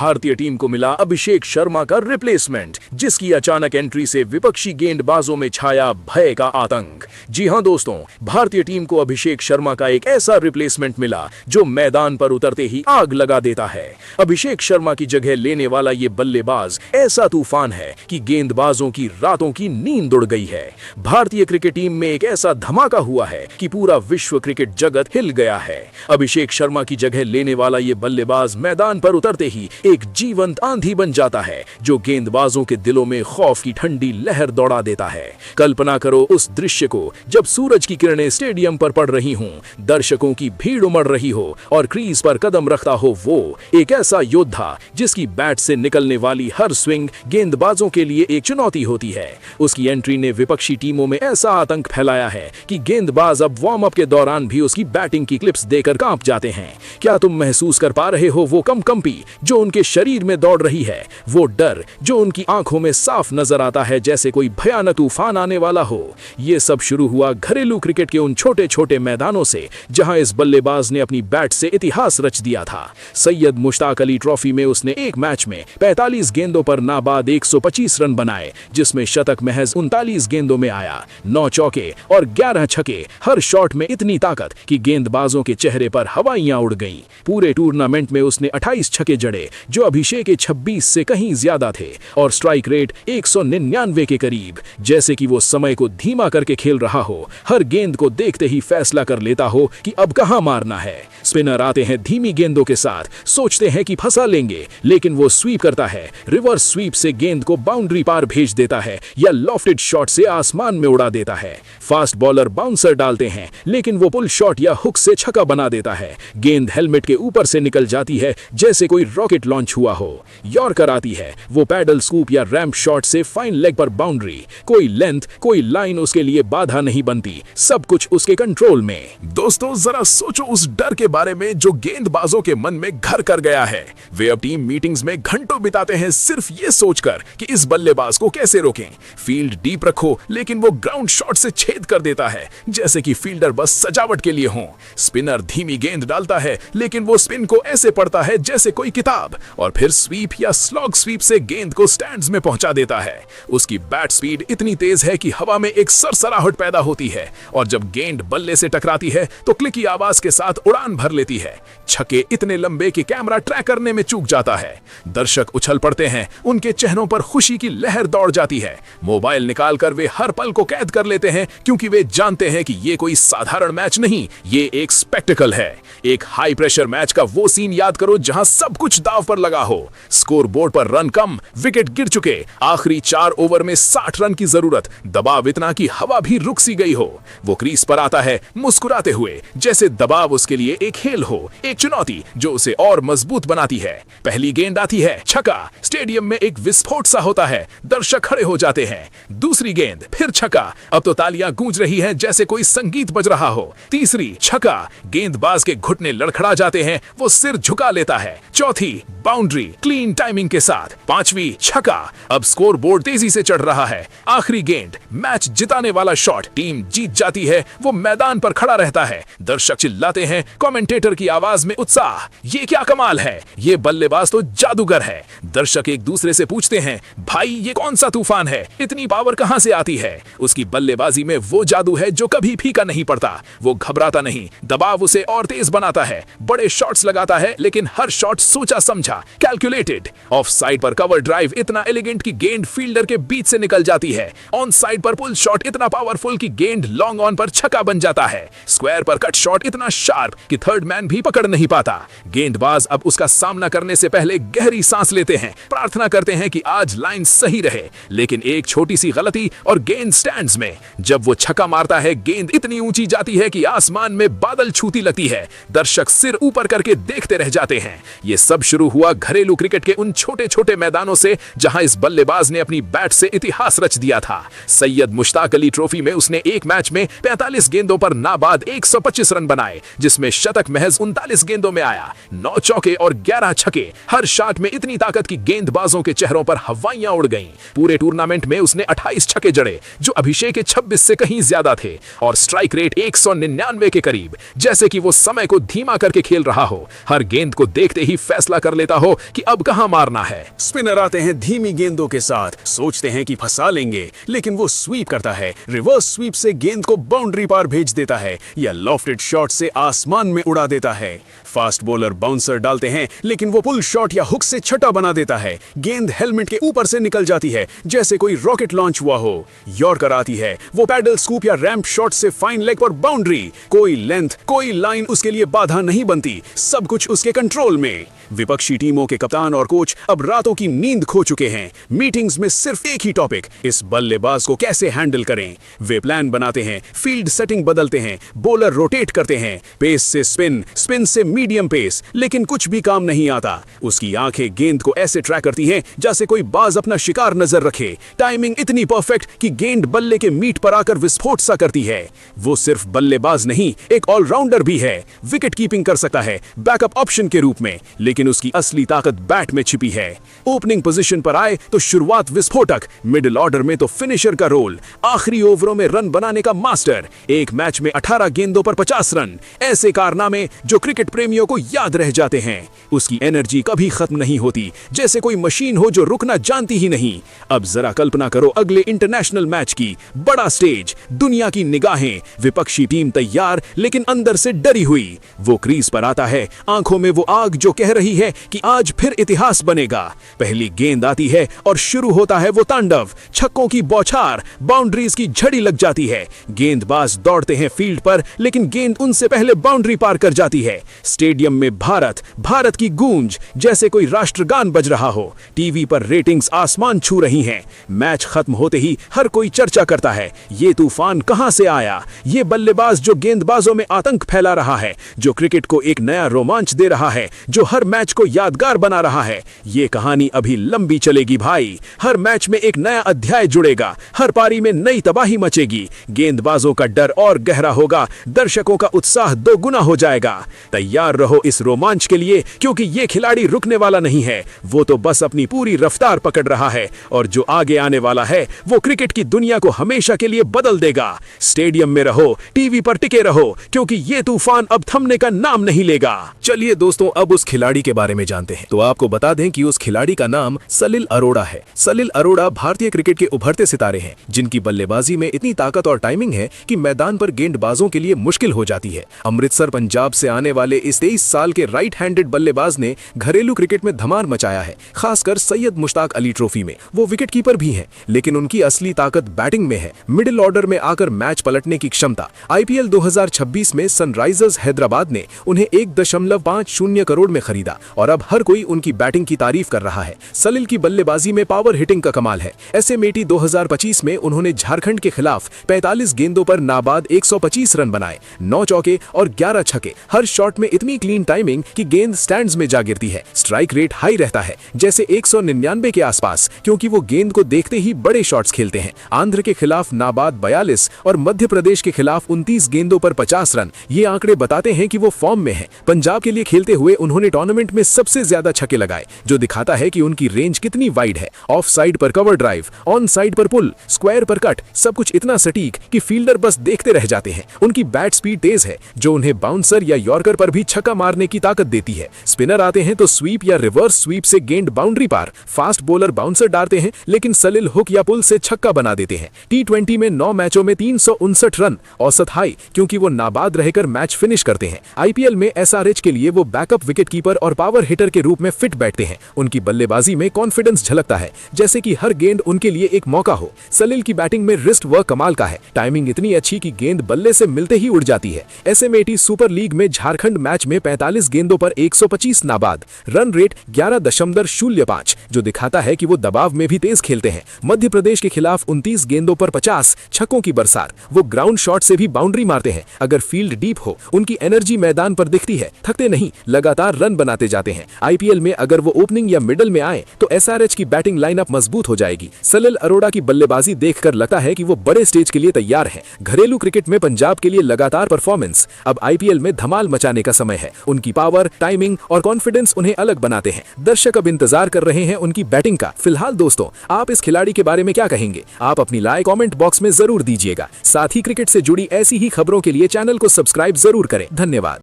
भारतीय टीम को मिला अभिषेक शर्मा का रिप्लेसमेंट, जिसकी अचानक एंट्री से विपक्षी गेंदबाजों में छाया भय का आतंक। जी हां दोस्तों, भारतीय टीम को अभिषेक शर्मा का एक ऐसा रिप्लेसमेंट मिला जो मैदान पर उतरते ही आग लगा देता है। अभिषेक शर्मा की जगह लेने वाला ये बल्लेबाज ऐसा तूफान है कि गेंदबाजों की रातों की नींद उड़ गई है। भारतीय क्रिकेट टीम में एक ऐसा धमाका हुआ है कि पूरा विश्व क्रिकेट जगत हिल गया है। अभिषेक शर्मा की जगह लेने वाला ये बल्लेबाज मैदान पर उतरते ही एक जीवंत आंधी बन जाता है जो गेंदबाजों के दिलों में खौफ की ठंडी लहर दौड़ा देता है। कल्पना करो उस दृश्य को जब सूरज की किरणें स्टेडियम पर पड़ रही हों, दर्शकों की भीड़ उमड़ रही हो और क्रीज पर कदम रखता हो वो एक ऐसा योद्धा जिसकी बैट से निकलने वाली हर स्विंग गेंदबाजों के लिए एक चुनौती होती है। उसकी एंट्री ने विपक्षी टीमों में ऐसा आतंक फैलाया है कि गेंदबाज अब वार्म अप के दौरान भी उसकी बैटिंग की क्लिप्स देकर कांप जाते हैं। क्या तुम महसूस कर पा रहे हो वो कंपी जो उनके शरीर में दौड़ रही है, वो डर जो उनकी आंखों में साफ नजर आता है जैसे कोई भयानक तूफान आने वाला हो। ये सब शुरू हुआ घरेलू क्रिकेट के उन छोटे छोटे मैदानों से जहां इस बल्लेबाज ने अपनी बैट से इतिहास रच दिया था। सैयद मुश्ताक अली ट्रॉफी में उसने एक मैच में 45 गेंदों पर नाबाद 125 रन बनाए, जिसमें शतक महज 39 गेंदों में आया। 9 चौके और 11 छक्के, हर शॉट में इतनी ताकत कि गेंदबाजों के चेहरे पर हवाइयां उड़ गईं। पूरे टूर्नामेंट में उसने 28 छक्के जड़े जो अभिषेक के 26 से कहीं ज्यादा थे और स्ट्राइक रेट 199 के करीब, जैसे कि वो समय को धीमा करके खेल रहा हो, हर गेंद को देखते ही फैसला कर लेता हो कि अब कहां मारना है। स्पिनर आते हैं धीमी गेंदों के साथ, सोचते हैं कि फंसा लेंगे, लेकिन वो स्वीप करता है। रिवर्स स्वीप से गेंद को बाउंड्री पार भेज देता है या लॉफ्टेड शॉट से आसमान में उड़ा देता है। फास्ट बॉलर बाउंसर डालते हैं, लेकिन वो पुल शॉट या हुक से छक्का बना देता है। गेंद हेलमेट के ऊपर से निकल जाती है जैसे कोई रॉकेट लॉन्च हुआ हो। यॉर्कर आती है, वो पैडल स्कूप या रैंप शॉट से फाइन लेग पर बाउंड्री। कोई लेंथ, कोई लाइन उसके लिए बाधा नहीं बनती, सब कुछ उसके कंट्रोल में। दोस्तों, जरा सोचो उस डर के बारे में जो गेंदबाजों के मन में घर कर गया है। वे अब टीम मीटिंग्स में घंटों बिताते हैं सिर्फ ये सोचकर कि इस बल्लेबाज को कैसे रोकें। फील्ड डीप रखो, लेकिन वो ग्राउंड शॉट से छेद कर देता है जैसे कि फील्डर बस सजावट के लिए हो। स्पिनर धीमी गेंद डालता है, लेकिन वो स्पिन को ऐसे पढ़ता है जैसे कोई किताब, और फिर स्वीप या स्लॉग स्वीप से गेंद को स्टैंड्स में पहुंचा देता है। उसकी बैट स्पीड इतनी तेज है कि हवा में एक सरसराहट पैदा होती है, और जब गेंद बल्ले से टकराती है तो क्लिक की आवाज के साथ उड़ान भर लेती है। छक्के इतने लंबे कि कैमरा ट्रैक करने में चूक जाता है। दर्शक उछल पड़ते हैं, उनके चेहरों पर खुशी की लहर दौड़ जाती है। मोबाइल निकालकर वे हर पल को कैद कर लेते हैं, क्योंकि वे जानते हैं कि ये कोई साधारण मैच नहीं, ये एक स्पेक्टिकल है। एक हाई प्रेशर मैच का वो सीन याद करो जहां सब कुछ दांव पर लगा हो। स्कोर बोर्ड पर रन कम, विकेट गिर चुके, आखिरी 4 ओवर में 60 रन की जरूरत, दबाव इतना कि हवा भी रुक सी गई हो। वो क्रीज पर आता है मुस्कुराते हुए, जैसे दबाव उसके लिए एक खेल हो, एक चुनौती जो उसे और मजबूत बनाती है। पहली गेंद आती है, छक्का। स्टेडियम में एक विस्फोट सा होता है, दर्शक खड़े हो जाते हैं। दूसरी गेंद, फिर छक्का। अब तो तालियां गूंज रही हैं जैसे कोई संगीत बज रहा हो। तीसरी, छक्का। गेंदबाज के घुटने लड़खड़ा जाते हैं, वो सिर झुका लेता है। चौथी, बाउंड्री क्लीन टाइमिंग के साथ। पांचवी, छक्का। अब स्कोर बोर्ड तेजी से चढ़ रहा है। आखिरी गेंद, मैच जिताने वाला शॉट। टीम जीत जाती है, वो मैदान पर खड़ा रहता है। दर्शक चिल्लाते हैं, कमेंटेटर की आवाज में उत्साह। ये क्या कमाल है, ये बल्लेबाज तो जादूगर है। दर्शक एक दूसरे से पूछते हैं, भाई ये कौन सा तूफान है, इतनी पावर कहां से आती है। उसकी बल्लेबाजी में वो जादू है जो कभी फीका नहीं पड़ता। वो घबराता नहीं, दबाव उसे और तेज बनाता है। बड़े शॉट्स लगाता है, लेकिन हर शॉट सोचा समझा, कैलकुलेटेड। ऑफ साइड पर कवर ड्राइव इतना एलिगेंट कि गेंद फील्डर के बीच से निकल जाती है। ऑन साइड पर पुल शॉट इतना पावरफुल कि गेंद लॉन्ग ऑन पर छक्का बन जाता है। स्क्वायर पर कट शॉट इतना शार्प कि थर्ड मैन भी पकड़ नहीं पाता। गेंदबाज अब उसका सामना करने से पहले गहरी सांस लेते हैं, प्रार्थना करते हैं कि आज लाइन सही रहे। लेकिन एक छोटी सी गलती और गेंद स्टैंड्स में। जब वो छक्का मारता है, गेंद इतनी ऊंची जाती है कि आसमान में बादल छूती लगती है। दर्शक सिर ऊपर करके देखते रह जाते हैं। ये सब शुरू हुआ घरेलू क्रिकेट के उन छोटे छोटे मैदानों से जहां इस बल्लेबाज ने अपनी बैट से इतिहास रच दिया था। सैयद मुश्ताक अली ट्रॉफी में उसने एक मैच में 45 गेंदों पर नाबाद 125 रन बनाए, जिसमें शतक महज 39 गेंदों में आया। 9 चौके और 11 छक्के, हर शॉट में इतनी ताकत कि गेंदबाजों के चेहरों पर हवाइयां उड़ गईं। पूरे टूर्नामेंट में उसने 28 छक्के जड़े जो अभिषेक के 26 से कहीं ज्यादा थे, और स्ट्राइक रेट 199 के करीब, जैसे कि वो समय को धीमा करके खेल रहा हो। हर गेंद को देखते ही फैसला कर लेता देता हो कि अब कहां मारना है। स्पिनर आते हैं धीमी गेंदों के साथ, सोचते हैं कि फंसा लेंगे, लेकिन वो स्वीप करता है। रिवर्स स्वीप से गेंद को बाउंड्री पार भेज देता है या लॉफ्टेड शॉट से आसमान में उड़ा देता है। फास्ट बॉलर बाउंसर डालते हैं, लेकिन वो पुल शॉट या हुक से छटा बना देता है। गेंद हेलमेट के ऊपर से निकल जाती है जैसे कोई रॉकेट लॉन्च हुआ हो। यॉर्कर आती है, वो पैडल स्कूप या रैंप शॉट से फाइन लेग पर बाउंड्री। कोई लेंथ, कोई लाइन उसके लिए बाधा नहीं बनती, सब कुछ उसके कंट्रोल में। विपक्षी टीमों के कप्तान और कोच अब रातों की नींद खो चुके हैं। मीटिंग्स में सिर्फ एक ही टॉपिक, इस बल्लेबाज को कैसे हैंडल करें। वे प्लान बनाते हैं, फील्ड सेटिंग बदलते हैं, बॉलर रोटेट करते हैं, पेस से स्पिन, स्पिन से मीडियम पेस, लेकिन कुछ भी काम नहीं आता। उसकी आंखें गेंद को ऐसे ट्रैक करती हैं जैसे कोई बाज अपना शिकार नजर रखे। टाइमिंग इतनी परफेक्ट कि गेंद बल्ले के मीट पर आकर विस्फोट सा करती है। वो सिर्फ बल्लेबाज नहीं, एक ऑलराउंडर भी है। विकेट कीपिंग कर सकता है बैकअप ऑप्शन के रूप में, लेकिन उसकी असली ताकत बैट में छिपी है। ओपनिंग पोजीशन पर आए तो शुरुआत विस्फोटक, मिडिल ऑर्डर में तो फिनिशर का रोल, आखिरी ओवरों में रन बनाने का मास्टर। एक मैच में 18 गेंदों पर 50 रन, ऐसे कारनामे जो क्रिकेट प्रेमियों को याद रह जाते हैं। उसकी एनर्जी कभी खत्म नहीं होती, जैसे कोई मशीन हो जो रुकना जानती ही नहीं। अब जरा कल्पना करो अगले इंटरनेशनल मैच की, बड़ा स्टेज, दुनिया की निगाहें, विपक्षी टीम तैयार लेकिन अंदर से डरी हुई। वो क्रीज पर आता है, आंखों में वो आग जो कह रही है कि आज फिर इतिहास बनेगा। पहली गेंद आती है और शुरू होता है वो तांडव, छक्कों की बौछार, बाउंड्रीज की झड़ी लग जाती है। गेंदबाज दौड़ते हैं फील्ड पर, लेकिन गेंद उनसे पहले बाउंड्री पार कर जाती है। स्टेडियम में भारत, भारत की गूंज, जैसे कोई राष्ट्रगान बज रहा हो। टीवी पर रेटिंग्स आसमान छू रही हैं। मैच खत्म होते ही हर कोई चर्चा करता है, ये तूफान कहां से आया। ये बल्लेबाज जो गेंदबाजों में आतंक फैला रहा है, जो क्रिकेट को एक नया रोमांच दे रहा है, जो हर मैच को यादगार बना रहा है। ये कहानी अभी लंबी चलेगी भाई। हर मैच में एक नया अध्याय जुड़ेगा, हर पारी में नई तबाही मचेगी। गेंदबाजों का डर और गहरा होगा, दर्शकों का उत्साह दोगुना हो जाएगा। तैयार रहो इस रोमांच के लिए, क्योंकि ये खिलाड़ी रुकने वाला नहीं है। वो तो बस अपनी पूरी रफ्तार पकड़ रहा है, और जो आगे आने वाला है वो क्रिकेट की दुनिया को हमेशा के लिए बदल देगा। स्टेडियम में रहो, टीवी पर टिके रहो, क्योंकि ये तूफान अब थमने का नाम नहीं लेगा। चलिए दोस्तों, अब उस खिलाड़ी के बारे में जानते हैं। तो आपको बता दें कि उस खिलाड़ी का नाम सलिल अरोड़ा है। सलिल अरोड़ा भारतीय क्रिकेट के उभरते सितारे हैं, जिनकी बल्लेबाजी में इतनी ताकत और टाइमिंग है कि मैदान पर गेंदबाजों के लिए मुश्किल हो जाती है। अमृतसर पंजाब से आने वाले इस 23 साल के राइट हैंडेड बल्लेबाज ने घरेलू क्रिकेट में धमाल मचाया है, खासकर सैयद मुश्ताक अली ट्रॉफी में। वो विकेट कीपर भी हैं, लेकिन उनकी असली ताकत बैटिंग में है, मिडिल ऑर्डर में आकर मैच पलटने की क्षमता। आईपीएल 2026 में सनराइजर्स हैदराबाद ने उन्हें 1.50 करोड़ में खरीदा, और अब हर कोई उनकी बैटिंग की तारीफ कर रहा है। सलिल की बल्लेबाजी में पावर हिटिंग का कमाल है। ऐसे मेटी 2025 में उन्होंने झारखंड के खिलाफ 45 गेंदों पर नाबाद 125 रन बनाए, 9 चौके और 11 छक्के। हर शॉट में इतनी क्लीन टाइमिंग कि गेंद स्टैंड्स में जा गिरती है। स्ट्राइक रेट हाई रहता है, जैसे 199 के आसपास, क्योंकि वो गेंद को देखते ही बड़े शॉट्स खेलते हैं। आंध्र के खिलाफ नाबाद 42 और मध्य प्रदेश के खिलाफ 29 गेंदों पर 50 रन। ये आंकड़े बताते हैं कि वो फॉर्म में है। पंजाब के लिए खेलते हुए उन्होंने टूर्नामेंट में सबसे ज्यादा छक्के लगाए, जो दिखाता है कि उनकी रेंज कितनी वाइड है। ऑफ साइड पर कवर ड्राइव, ऑन साइड पर पुल, स्क्वायर पर कट, सब कुछ इतना सटीक कि फील्डर बस देखते रह जाते हैं। उनकी बैट स्पीड तेज है, जो उन्हें बाउंसर या यॉर्कर पर भी छक्का मारने की ताकत देती है। स्पिनर आते हैं तो स्वीप या रिवर्स स्वीप से गेंद बाउंड्री पार, फास्ट बॉलर बाउंसर डालते हैं, लेकिन सलिल हुक या पुल से छक्का बना देते हैं। T20 में 9 मैचों में 359 रन, औसत हाई, क्योंकि वो नाबाद रहकर मैच फिनिश करते हैं। आईपीएल में एसआरएच के लिए वो बैकअप विकेट कीपर और पावर हिटर के रूप में फिट बैठते हैं। उनकी बल्लेबाजी में कॉन्फिडेंस झलकता है, जैसे कि हर गेंद उनके लिए एक मौका हो। सलिल की बैटिंग में रिस्ट वर्क कमाल का है, टाइमिंग इतनी अच्छी कि गेंद बल्ले से मिलते ही उड़ जाती है। एसएमएटी सुपर लीग में झारखंड मैच में 45 गेंदों पर 125 नाबाद, रन रेट 11.05, जो दिखाता है कि वो दबाव में भी तेज खेलते हैं। मध्य प्रदेश के खिलाफ 29 गेंदों पर 50 छक्कों की बरसात। वो ग्राउंड शॉट से भी बाउंड्री मारते हैं। अगर फील्ड डीप हो, उनकी एनर्जी मैदान पर दिखती है, थकते नहीं, लगातार रन बनाते जाते हैं। आईपीएल में अगर वो ओपनिंग या मिडल में आए तो एसआरएच की बैटिंग लाइनअप मजबूत हो जाएगी। सलिल अरोड़ा की बल्लेबाजी देखकर लगता है कि वो बड़े स्टेज के लिए तैयार हैं। घरेलू क्रिकेट में पंजाब के लिए लगातार परफॉर्मेंस, अब आईपीएल में धमाल मचाने का समय है। उनकी पावर, टाइमिंग और कॉन्फिडेंस उन्हें अलग बनाते हैं। दर्शक अब इंतजार कर रहे हैं उनकी बैटिंग का। फिलहाल दोस्तों, आप इस खिलाड़ी के बारे में क्या कहेंगे? आप अपनी राय कमेंट बॉक्स में जरूर दीजिएगा। साथ ही क्रिकेट से जुड़ी ऐसी ही खबरों के लिए चैनल को सब्सक्राइब जरूर करें। धन्यवाद।